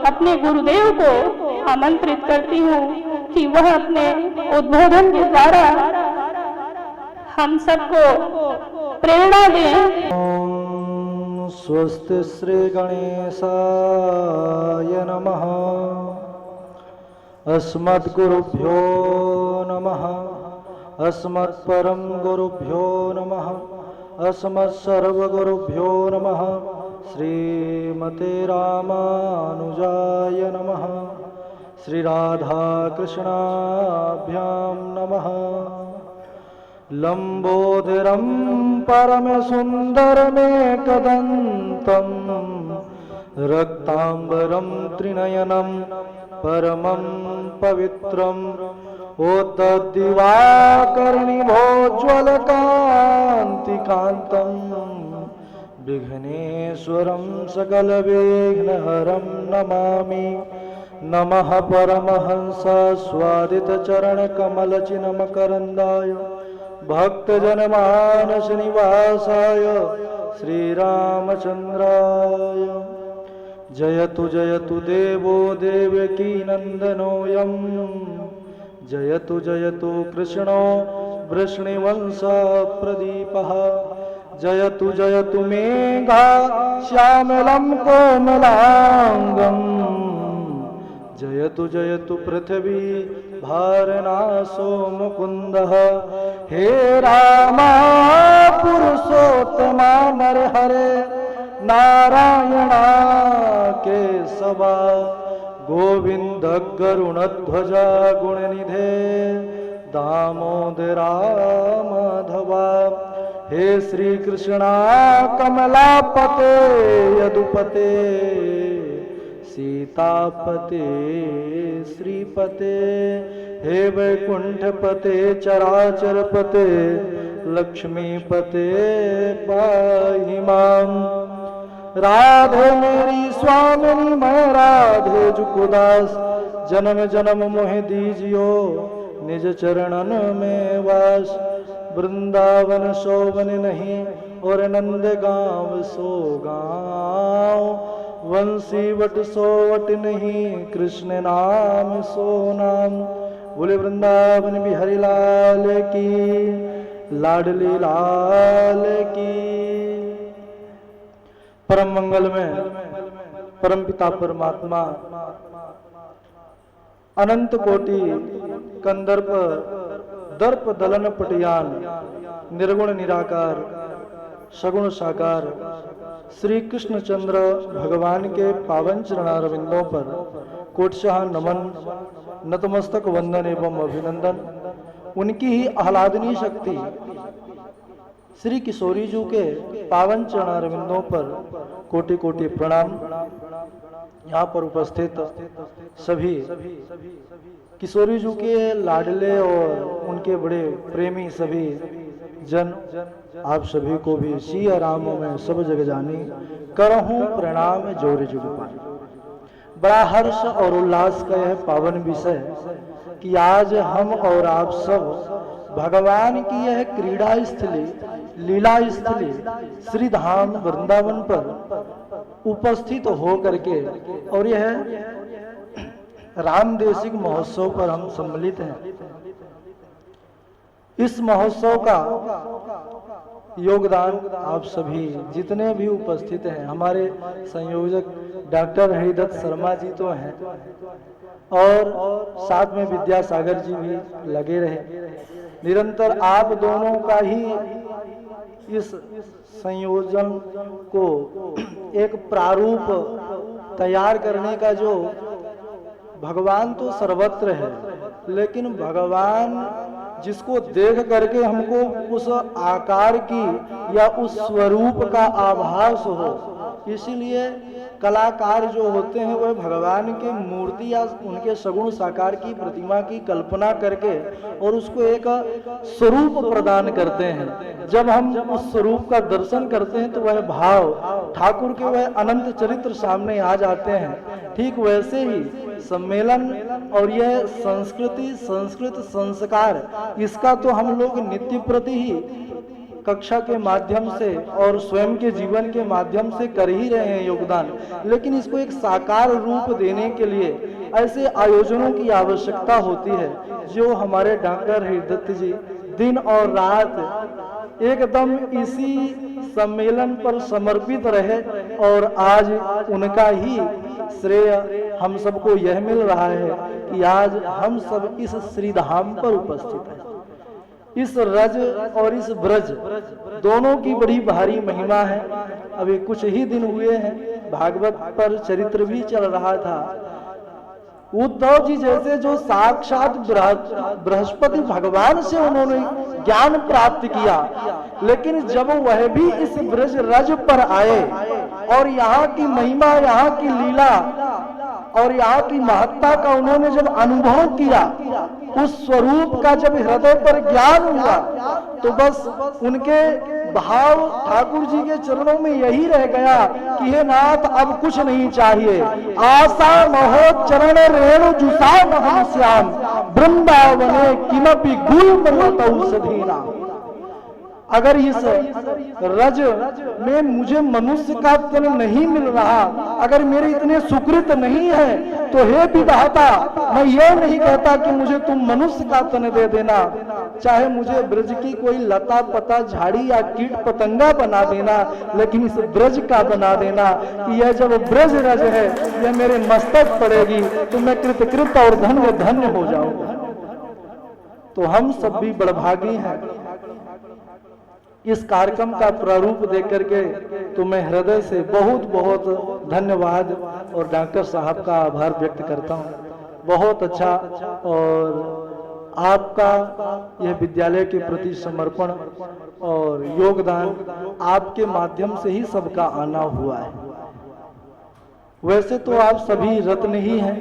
अपने गुरुदेव को आमंत्रित करती हूँ कि वह अपने उद्बोधन के द्वारा हम सबको प्रेरणा दें। ओम स्वस्ति श्री गणेशाय नमः। अस्मद्गुरुभ्यो नमः। अस्मत्परम गुरुभ्यो नमः। अस्मत्सर्वगुरुभ्यो नमः। श्रीमते रामानुजाय नमः। श्री राधा कृष्णाभ्यां नमः। लंबोदरं परम सुंदरमेकदन्तं रक्तांबरं त्रिनयनं परमं पवित्रम् ओतद्दिवाकर्णिभोज्ज्वलकान्तिकान्तं विघ्नेश्वरं सकलविघ्नहरं नमामि। नमः परमहंसस्वादितचरणकमलचिन्मकरन्दाय भक्तजनमानस निवासाय श्रीरामचन्द्राय। जयतु जयतु देवो देवकी नन्दनोऽयं। जयतु जयतु कृष्णो वृष्णिवंशप्रदीपः। जयतु जयतु मेघा श्यामलं कोमलांगम्। जयतु जयतु पृथ्वी भारनाशो मुकुन्दः। हे रामा पुरुषोत्तमा नरहरे नारायणा केशवा गोविंद गरुणध्वजा गुणनिधे दामोदरा माधवा। हे श्री कृष्णा कमलापते यदुपते सीतापते श्रीपते। हे वैकुंठपते चराचरपते लक्ष्मीपते पाहि मां। राधे मेरी स्वामिनी मैं राधे जुकुदास। जन्म जन्म मोहि दीजियो निज चरणन में वास। वृंदावन शोभन नहीं और नंद गाँव सो गाँव। वंशी वट सो वट नहीं कृष्ण नाम सो नाम। बोले वृंदावन बिहारी लाल की लाडली लाल की। परम मंगल में परम पिता परमात्मा अनंत कोटि कंदर्प दर्प दलन पटियान निर्गुण निराकार सगुण साकार श्री कृष्णचंद्र भगवान के पावन चरणारविंदों पर कोटशाह नमन नतमस्तक वंदन एवं अभिनंदन। उनकी ही आह्लादनीय शक्ति श्री किशोरी जी के पावन चरणारविंदों पर कोटि कोटि प्रणाम। यहाँ पर उपस्थित सभी किशोरी जी के लाडले और उनके बड़े प्रेमी सभी जन, आप सभी को भी सिया राम में सब जग जानी करहूं प्रणाम जोर जुग पानी। बड़ा हर्ष और उल्लास का यह पावन विषय कि आज हम और आप सब भगवान की यह क्रीड़ा स्थली लीला स्थली श्री धाम वृंदावन पर उपस्थित हो करके और यह रामदेशिक महोत्सव पर हम सम्मिलित हैं। इस महोत्सव का योगदान आप सभी जितने भी उपस्थित हैं, हमारे संयोजक डॉक्टर हरिदत्त शर्मा जी तो हैं और साथ में विद्यासागर जी भी लगे रहे। निरंतर आप दोनों का ही इस संयोजन को एक प्रारूप तैयार करने का जो भगवान तो सर्वत्र है, लेकिन भगवान जिसको देख करके हमको उस आकार की या उस स्वरूप का आभास हो, इसीलिए कलाकार जो होते हैं वह भगवान की मूर्ति या उनके सगुण साकार की प्रतिमा की कल्पना करके और उसको एक स्वरूप प्रदान करते हैं। जब हम उस स्वरूप का दर्शन करते हैं तो वह भाव ठाकुर के वह अनंत चरित्र सामने आ जाते हैं। ठीक वैसे ही सम्मेलन और यह संस्कृति संस्कृत संस्कार इसका तो हम लोग नित्य प्रति ही कक्षा के माध्यम से और स्वयं के जीवन के माध्यम से कर ही रहे हैं योगदान, लेकिन इसको एक साकार रूप देने के लिए ऐसे आयोजनों की आवश्यकता होती है, जो हमारे डॉक्टर हरिदत्त जी दिन और रात एकदम इसी सम्मेलन पर समर्पित रहे, और आज उनका ही श्रेय हम सबको यह मिल रहा है कि आज हम सब इस श्रीधाम पर उपस्थित हैं। इस रज और इस ब्रज दोनों की बड़ी भारी महिमा है। अभी कुछ ही दिन हुए हैं, भागवत पर चरित्र भी चल रहा था। उद्धव जी जैसे जो साक्षात बृहस्पति भगवान से उन्होंने ज्ञान प्राप्त किया, लेकिन जब वह भी इस ब्रज रज पर आए और यहाँ की महिमा, यहाँ की लीला और यहाँ की महत्ता का उन्होंने जब अनुभव किया, उस स्वरूप का जब हृदय पर ज्ञान हुआ, तो बस उनके भाव ठाकुर जी के चरणों में यही रह गया कि हे नाथ अब कुछ नहीं चाहिए। आशा महो चरण रेणु जुसा महम श्याम वृंदावने किमपि गुल औषधीना। अगर इस रज में मुझे मनुष्य का तन नहीं मिल रहा, अगर मेरे इतने सुकृत नहीं है, तो हे विधाता, मैं ये नहीं कहता कि मुझे तुम मनुष्य का तन दे देना, चाहे मुझे ब्रज की कोई लता पता झाड़ी या कीट पतंगा बना देना, लेकिन इस ब्रज का बना देना कि यह जब ब्रज रज है यह मेरे मस्तक पड़ेगी तो मैं कृतकृत और धन्य धन्य हो जाऊंगा। तो हम सब भी बड़भागी हैं। इस कार्यक्रम का प्रारूप देख करके तो मैं हृदय से बहुत बहुत धन्यवाद और डॉक्टर साहब का आभार व्यक्त करता हूँ। बहुत अच्छा, और आपका यह विद्यालय के प्रति समर्पण और योगदान आपके माध्यम से ही सबका आना हुआ है। वैसे तो आप सभी रत्न ही हैं,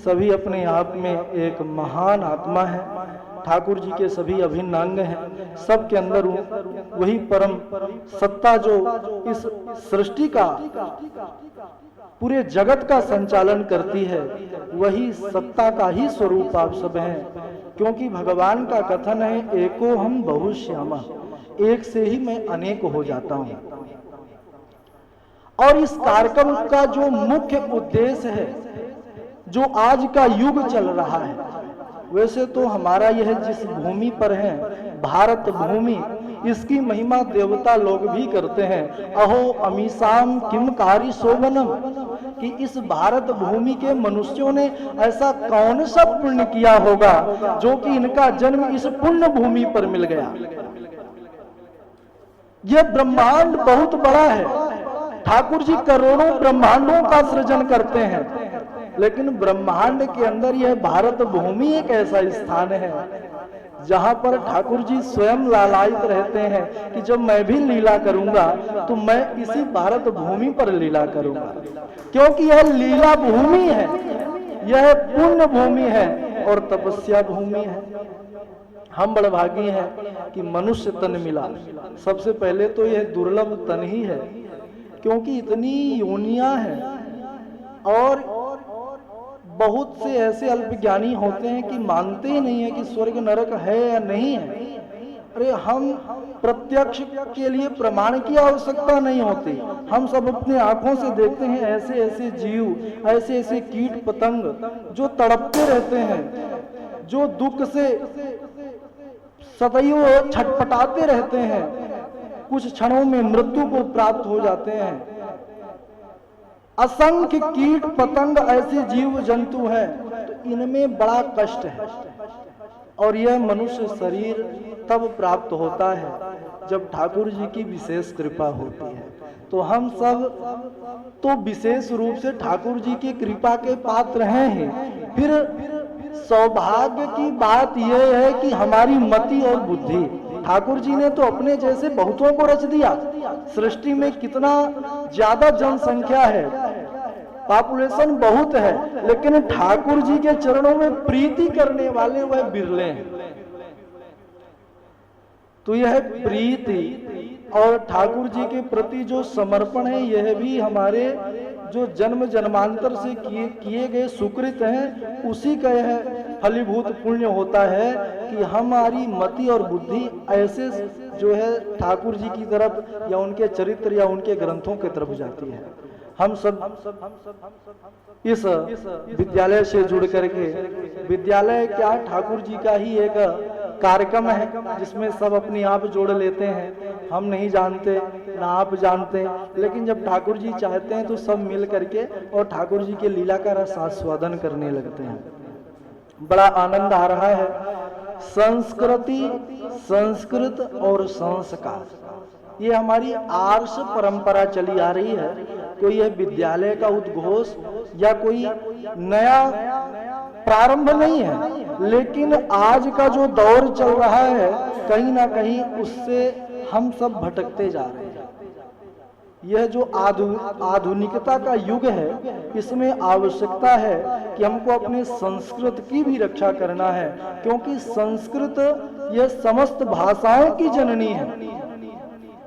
सभी अपने आप में एक महान आत्मा है, ठाकुर जी के सभी अभिन्न अंग हैं, सबके अंदर वही परम सत्ता जो इस सृष्टि का, पूरे जगत का संचालन करती है, वही सत्ता का ही स्वरूप आप सब हैं। क्योंकि भगवान का कथन है, एको हम बहुश्यामा, एक से ही मैं अनेक हो जाता हूं। और इस कार्यक्रम का जो मुख्य उद्देश्य है, जो आज का युग चल रहा है, वैसे तो हमारा यह जिस भूमि पर है भारत भूमि, इसकी महिमा देवता लोग भी करते हैं। अहो अमीसाम किम कारी शोभनम, कि इस भारत भूमि के मनुष्यों ने ऐसा कौन सा पुण्य किया होगा जो कि इनका जन्म इस पुण्य भूमि पर मिल गया। यह ब्रह्मांड बहुत बड़ा है, ठाकुर जी करोड़ों ब्रह्मांडों का सृजन करते हैं, लेकिन ब्रह्मांड के अंदर यह भारत भूमि एक ऐसा स्थान है जहां पर ठाकुर जी स्वयं लालायित रहते हैं कि जब मैं भी लीला करूंगा तो मैं इसी भारत भूमि पर लीला करूंगा, क्योंकि यह लीला भूमि है, यह पुण्य भूमि है और तपस्या भूमि है। हम बड़भागी हैं कि मनुष्य तन मिला। सबसे पहले तो यह दुर्लभ तन ही है, क्योंकि इतनी योनियां हैं और बहुत से ऐसे अल्पज्ञानी होते हैं कि मानते ही नहीं है कि स्वर्ग नरक है या नहीं है। अरे हम प्रत्यक्ष के लिए प्रमाण की आवश्यकता नहीं होती, हम सब अपने आंखों से देखते हैं ऐसे ऐसे जीव, ऐसे ऐसे कीट पतंग जो तड़पते रहते हैं, जो दुख से सदैव छटपटाते रहते हैं, कुछ क्षणों में मृत्यु को प्राप्त हो जाते हैं। असंख्य कीट पतंग ऐसे जीव जंतु हैं, तो इनमें बड़ा कष्ट है। और यह मनुष्य शरीर तब प्राप्त होता है जब ठाकुर जी की विशेष कृपा होती है। तो हम सब तो विशेष रूप से ठाकुर जी की कृपा के पात्र हैं। फिर सौभाग्य की बात यह है कि हमारी मति और बुद्धि, ठाकुर जी ने तो अपने जैसे बहुतों को रच दिया। सृष्टि में कितना ज्यादा जनसंख्या है, पॉपुलेशन बहुत है, लेकिन ठाकुर जी के चरणों में प्रीति करने वाले वह बिरले हैं। तो यह प्रीति और ठाकुर जी के प्रति जो समर्पण है, यह भी हमारे जो जन्म जन्मांतर से किए गए सुकृत हैं, उसी का यह फलीभूत पुण्य होता है कि हमारी मति और बुद्धि ऐसे जो है ठाकुर जी की तरफ या उनके चरित्र या उनके ग्रंथों की तरफ जाती है। हम सब इस विद्यालय से जुड़ करके, विद्यालय क्या ठाकुर जी का ही एक कार्यक्रम है जिसमें सब अपनी आप जोड़ लेते हैं। हम नहीं जानते ना आप जानते, लेकिन जब ठाकुर जी चाहते हैं तो सब मिल करके और ठाकुर जी के लीला का रस आस्वादन करने लगते हैं। बड़ा आनंद आ रहा है। संस्कृति, संस्कृत और संस्कार, ये हमारी आर्ष परंपरा चली आ रही है। कोई यह विद्यालय का उद्घोष या कोई नया प्रारंभ नहीं है, लेकिन आज का जो दौर चल रहा है कहीं ना कहीं उससे हम सब भटकते जा रहे हैं। यह जो आधुनिकता का युग है, इसमें आवश्यकता है कि हमको अपने संस्कृत की भी रक्षा करना है, क्योंकि संस्कृत यह समस्त भाषाओं की जननी है।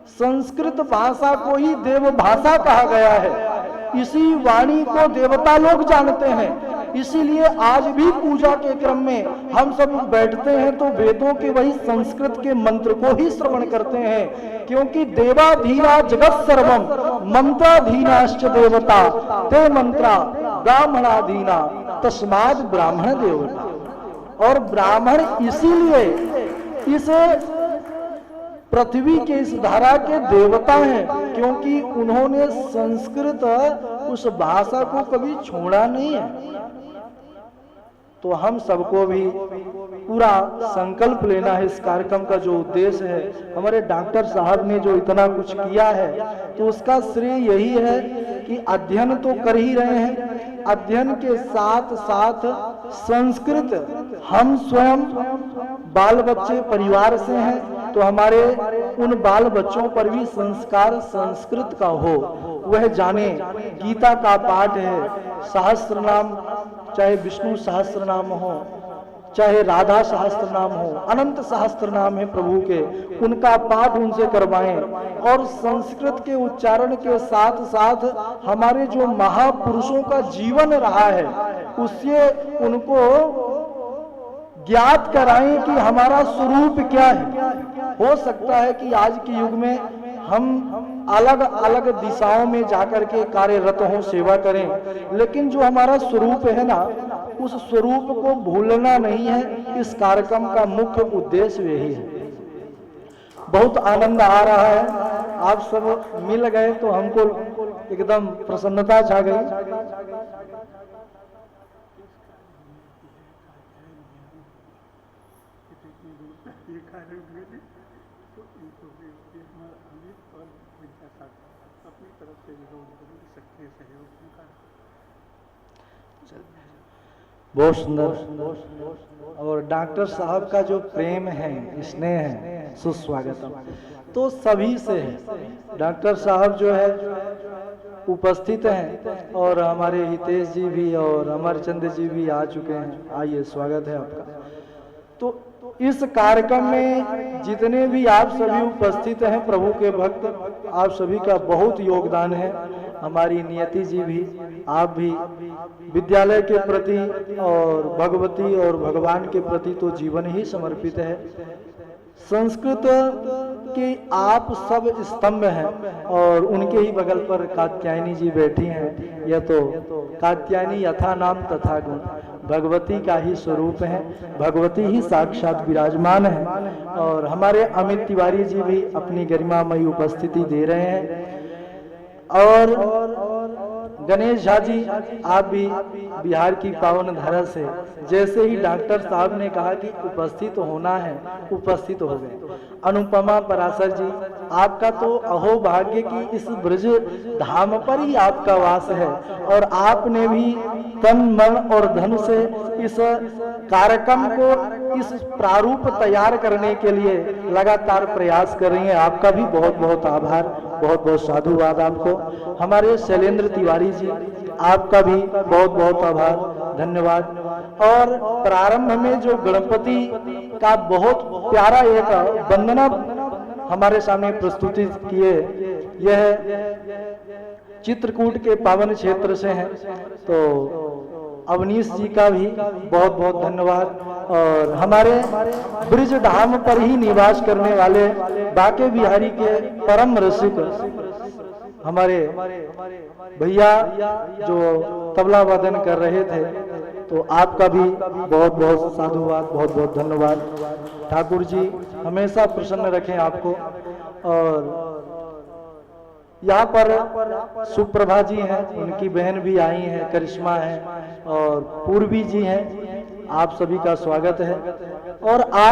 संस्कृत भाषा को ही देव भाषा कहा गया है। इसी वाणी को देवता लोग जानते हैं। इसीलिए आज भी पूजा के क्रम में हम सब बैठते हैं तो वेदों के वही संस्कृत के मंत्र को ही श्रवण करते हैं, क्योंकि देवाधीना जगत सर्वम मंत्राधीनाश्च देवता ते मंत्रा ब्राह्मणाधीना तस्माद ब्राह्मण देवता। और ब्राह्मण इसीलिए इस पृथ्वी के इस धारा के देवता हैं, क्योंकि उन्होंने संस्कृत उस भाषा को कभी छोड़ा नहीं है। तो हम सबको भी पूरा संकल्प लेना है। इस कार्यक्रम का जो उद्देश्य है, हमारे डॉक्टर साहब ने जो इतना कुछ किया है, तो उसका श्रेय यही है कि अध्ययन तो कर ही रहे हैं, अध्ययन के साथ साथ संस्कृत, हम स्वयं बाल बच्चे परिवार से हैं, तो हमारे उन बाल बच्चों पर भी संस्कार संस्कृत का हो, वह जाने। गीता का पाठ है, सहस्त्र नाम, चाहे विष्णु सहस्त्र नाम हो, चाहे राधा सहस्त्र नाम हो, अनंत सहस्त्र नाम है प्रभु के, उनका पाठ उनसे करवाएं। और संस्कृत के उच्चारण के साथ साथ हमारे जो महापुरुषों का जीवन रहा है उससे उनको ज्ञात कराएं कि हमारा स्वरूप क्या है। हो सकता है कि आज के युग में हम अलग अलग दिशाओं में जाकर के कार्यरत हों, सेवा करें, लेकिन जो हमारा स्वरूप है ना, उस स्वरूप को भूलना नहीं है। इस कार्यक्रम का मुख्य उद्देश्य यही है। बहुत आनंद आ रहा है, आप सब मिल गए तो हमको एकदम प्रसन्नता छा गई। बहुत सुंदर। और डॉक्टर साहब का जो प्रेम है, स्नेह है, सुस्वागतम तो सभी से है। डॉक्टर साहब जो है उपस्थित हैं और हमारे हितेश जी भी और अमरचंद जी भी आ चुके हैं। आइए, स्वागत है आपका। तो इस कार्यक्रम में जितने भी आप सभी उपस्थित हैं प्रभु के भक्त, आप सभी का बहुत योगदान है। हमारी नियति जी भी, आप भी विद्यालय के प्रति और भगवती और भगवान के प्रति तो जीवन ही समर्पित है। संस्कृत के आप सब स्तंभ हैं और उनके ही बगल पर कात्यायनी जी बैठी हैं। यह तो कात्यायनी यथा नाम तथा गुण, भगवती का ही स्वरूप है, भगवती ही साक्षात विराजमान है। और हमारे अमित तिवारी जी भी अपनी गरिमामयी उपस्थिति दे रहे हैं। और गणेश झा जी, आप भी बिहार की पावन धरा से, जैसे ही डॉक्टर साहब ने कहा कि उपस्थित होना है, उपस्थित हो गए। अनुपमा पराशर जी, आपका तो अहो भाग्य कि इस ब्रज धाम पर ही आपका वास है और आपने भी तन मन और धन से इस कार्यक्रम को, इस प्रारूप तैयार करने के लिए लगातार प्रयास कर रही हैं। आपका भी बहुत बहुत आभार, बहुत बहुत साधुवाद आपको। हमारे शैलेंद्र तिवारी जी, आपका भी बहुत बहुत आभार, धन्यवाद। और प्रारंभ में जो गणपति का बहुत प्यारा एक वंदना हमारे सामने प्रस्तुति किए, यह चित्रकूट के पावन क्षेत्र से हैं। तो अवनीश जी का भी बहुत बहुत धन्यवाद। और हमारे ब्रिज धाम पर ही निवास करने वाले बाके बिहारी के परम रसिक हमारे भैया जो तबला वादन कर रहे थे, तो आपका भी बहुत बहुत साधुवाद, बहुत बहुत धन्यवाद। ठाकुर जी हमेशा प्रसन्न रखें आपको। और यहाँ पर सुप्रभा जी हैं, उनकी बहन भी आई हैं, करिश्मा है, और पूर्वी जी हैं। आप सभी का स्वागत है। और आज